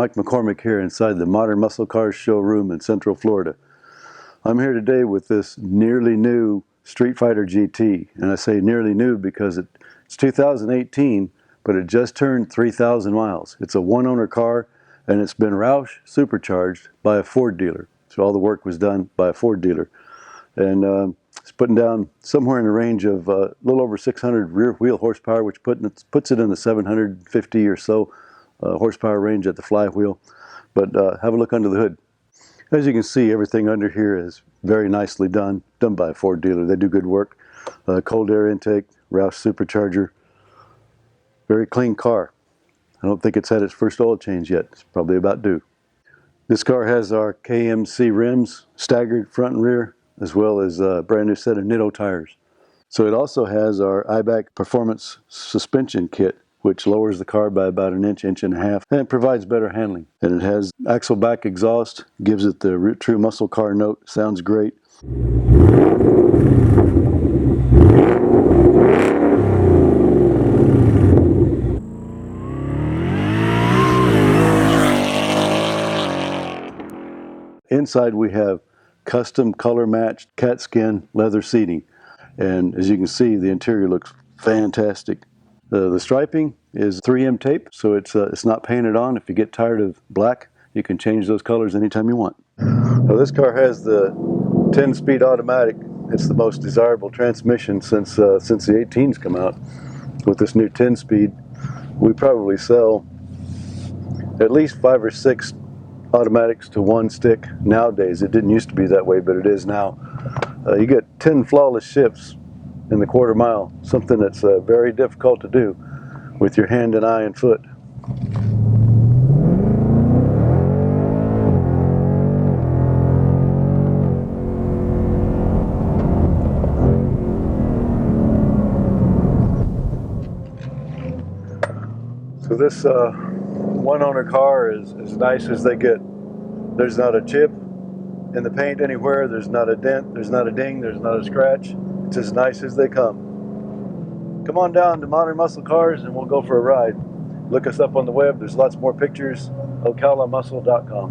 Mike McCormick here inside the Modern Muscle Cars showroom in Central Florida. I'm here today with this nearly new Street Fighter GT, and I say nearly new because it's 2018, but it just turned 3,000 miles. It's a one-owner car, and it's been Roush Supercharged by a Ford dealer. So all the work was done by a Ford dealer. And it's putting down somewhere in the range of a little over 600 rear wheel horsepower, which puts it in the 750 or so horsepower range at the flywheel. But have a look under the hood. As you can see, everything under here is very nicely done by a Ford dealer. They do good work. Cold air intake, Roush Supercharger. Very clean car. I don't think it's had its first oil change yet. It's probably about due. This car has our KMC rims, staggered front and rear, as well as a brand new set of Nitto tires. So it also has our Eibach performance suspension kit, which lowers the car by about an inch, inch and a half, and provides better handling. And it has axle back exhaust, gives it the true muscle car note. Sounds great. Inside we have custom color matched Katskin leather seating, and as you can see, the interior looks fantastic. The striping is 3M tape, so it's not painted on. If you get tired of black, you can change those colors anytime you want. Now, this car has the 10-speed automatic. It's the most desirable transmission since the 18's come out. With this new 10-speed, we probably sell at least 5 or 6 automatics to one stick nowadays. It didn't used to be that way, but it is now. You get 10 flawless shifts in the quarter mile, something that's very difficult to do with your hand and eye and foot. So this one-owner car is as nice as they get. There's not a chip in the paint anywhere. There's not a dent. There's not a ding. There's not a scratch. It's as nice as they come. Come on down to Modern Muscle Cars and we'll go for a ride. Look us up on the web. There's lots more pictures. OcalaMuscle.com.